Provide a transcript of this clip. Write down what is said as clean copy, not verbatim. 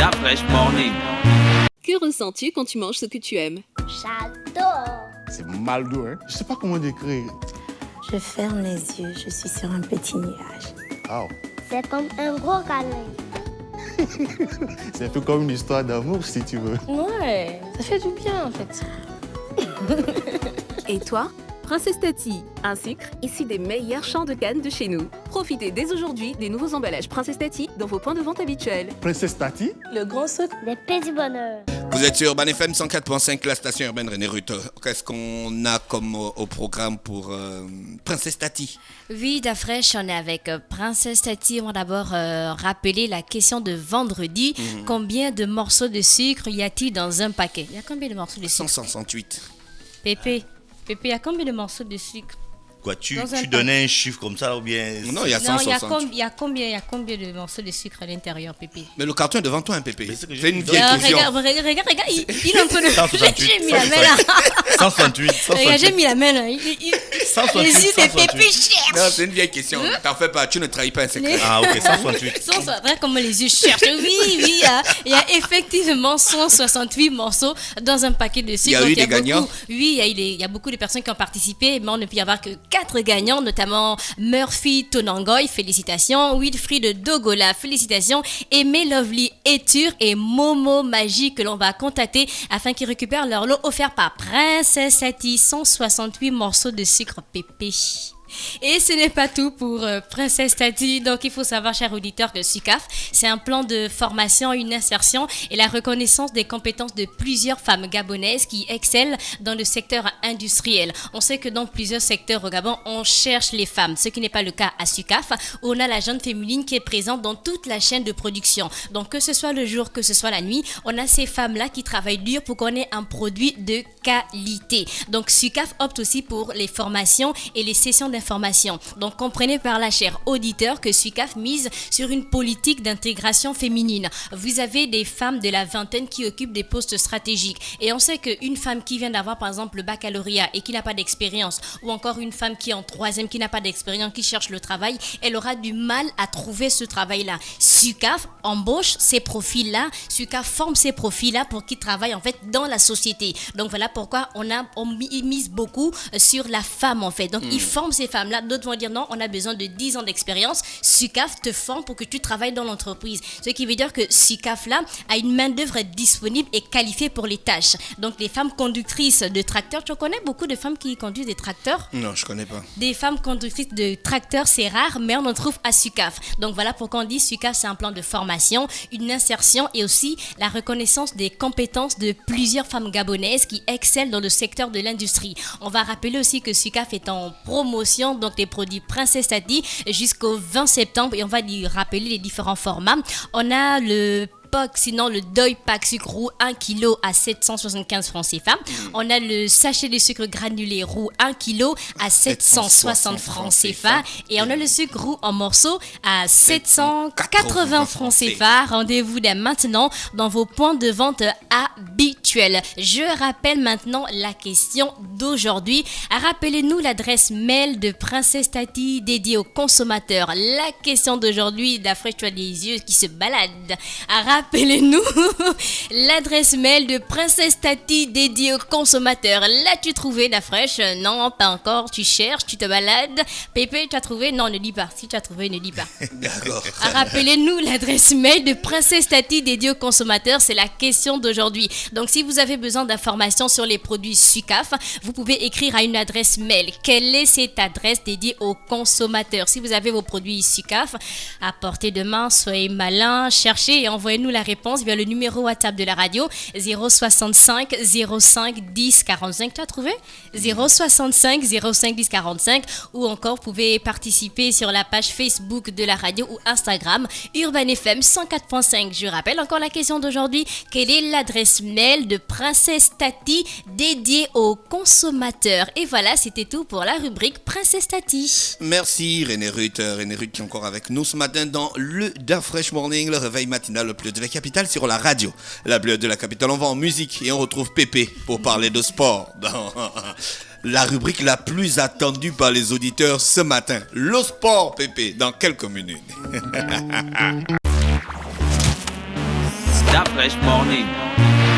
d'Afresh Morning. Que ressens-tu quand tu manges ce que tu aimes? J'adore. C'est mal doux, hein? Je sais pas comment décrire. Je ferme les yeux, je suis sur un petit nuage. Wow. C'est comme un gros câlin. C'est un peu comme une histoire d'amour, si tu veux. Ouais, ça fait du bien en fait. Et toi? Princesse Tati, un sucre issu des meilleurs champs de canne de chez nous. Profitez dès aujourd'hui des nouveaux emballages Princesse Tati dans vos points de vente habituels. Princesse Tati? Le grand sucre. Des petits bonheurs. Vous êtes sur Urban FM 104.5, la station urbaine René Rutte. Qu'est-ce qu'on a comme au programme pour Princesse Tati? Oui, d'Afresh, on est avec Princesse Tati. On va d'abord rappeler la question de vendredi. Combien de morceaux de sucre y a-t-il dans un paquet? Il y a combien de morceaux de sucre? 168. Pépé, il y a combien de morceaux de sucre? Quoi, tu donnais un chiffre comme ça ou bien... Non, il y a Non, 168. il y a combien de morceaux de sucre à l'intérieur, Pépé? Mais le carton est devant toi, hein, Pépé. Mais c'est que C'est une j'ai- vieille question. Regarde, il est un peu... 168. J'ai mis la main là. 168. Regarde, j'ai mis la main là. Les 168. yeux de 168. Pépé cherchent. Non, c'est une vieille question. T'en fais pas, tu ne trahis pas un secret. Ah, ok, 168. Regarde comment les yeux cherchent. Oui, il y a effectivement 168 morceaux dans un paquet de sucre. Il y a Donc, eu des gagnants? Oui, il y a beaucoup de personnes qui ont participé, mais on ne peut y avoir que 4 gagnants, notamment Murphy Tonangoy, félicitations, Wilfried Dogola, félicitations, Aimé Lovely Etur et Momo Magie que l'on va contacter afin qu'ils récupèrent leur lot offert par Princesse Tati, 168 morceaux de sucre pépé. Et ce n'est pas tout pour Princesse Tati. Donc, il faut savoir, chers auditeurs, que SUCAF, c'est un plan de formation, une insertion et la reconnaissance des compétences de plusieurs femmes gabonaises qui excellent dans le secteur industriel. On sait que dans plusieurs secteurs au Gabon, on cherche les femmes, ce qui n'est pas le cas à SUCAF, où on a la jeune féminine qui est présente dans toute la chaîne de production. Donc, que ce soit le jour, que ce soit la nuit, on a ces femmes-là qui travaillent dur pour qu'on ait un produit de qualité. Donc, SUCAF opte aussi pour les formations et les sessions d'information. Donc, comprenez par là, chers auditeurs, que SUCAF mise sur une politique d'intégration féminine. Vous avez des femmes de la vingtaine qui occupent des postes stratégiques. Et on sait qu'une femme qui vient d'avoir, par exemple, le baccalauréat et qui n'a pas d'expérience, ou encore une femme qui est en troisième, qui n'a pas d'expérience, qui cherche le travail, elle aura du mal à trouver ce travail-là. SUCAF embauche ces profils-là, SUCAF forme ces profils-là pour qu'ils travaillent, en fait, dans la société. Donc, voilà pourquoi on mise beaucoup sur la femme, en fait. Donc, ils forment ces femmes-là. D'autres vont dire non, on a besoin de 10 ans d'expérience. SUCAF te forme pour que tu travailles dans l'entreprise. Ce qui veut dire que SUCAF-là a une main-d'œuvre disponible et qualifiée pour les tâches. Donc, les femmes conductrices de tracteurs, tu connais beaucoup de femmes qui conduisent des tracteurs? Non, je connais pas. Des femmes conductrices de tracteurs, c'est rare, mais on en trouve à SUCAF. Donc, voilà pourquoi on dit SUCAF, c'est un plan de formation, une insertion et aussi la reconnaissance des compétences de plusieurs femmes gabonaises qui excellent dans le secteur de l'industrie. On va rappeler aussi que SUCAF est en promotion, donc des produits Princesse Tati jusqu'au 20 septembre et on va y rappeler les différents formats. On a le sinon le Deuil Pack sucre roux 1 kg à 775 francs CFA. On a le sachet de sucre granulé roux 1 kg à 760 francs CFA. Et on a le sucre roux en morceaux à 780 francs CFA. Rendez-vous dès maintenant dans vos points de vente habituels. Je rappelle maintenant la question d'aujourd'hui. Rappelez-nous l'adresse mail de Princesse Tati dédiée aux consommateurs. La question d'aujourd'hui, d'après tu as des yeux qui se baladent. Rappelez-nous l'adresse mail de Princesse Tati dédiée aux consommateurs. L'as-tu trouvé, Dafresh? Non, pas encore. Tu cherches, tu te balades. Pépé, tu as trouvé? Non, ne dis pas. Si tu as trouvé, ne dis pas. D'accord. Rappelez-nous l'adresse mail de Princesse Tati dédiée aux consommateurs. C'est la question d'aujourd'hui. Donc, si vous avez besoin d'informations sur les produits SUCAF, vous pouvez écrire à une adresse mail. Quelle est cette adresse dédiée aux consommateurs? Si vous avez vos produits SUCAF à portée de main, soyez malin, cherchez et envoyez-nous la réponse via le numéro WhatsApp de la radio 065 05 10 45. Tu as trouvé? 065 05 10 45. Ou encore, vous pouvez participer sur la page Facebook de la radio ou Instagram Urban FM 104.5. Je rappelle encore la question d'aujourd'hui. Quelle est l'adresse mail de Princesse Tati dédiée aux consommateurs? Et voilà, c'était tout pour la rubrique Princesse Tati. Merci René Rutte. René Rutte qui est encore avec nous ce matin dans le Dafresh Morning, le réveil matinal le plus de la capitale sur la radio. La bleue de la capitale, on va en musique et on retrouve Pépé pour parler de sport dans la rubrique la plus attendue par les auditeurs ce matin. Le sport, Pépé, dans quelques minutes. Fresh Morning.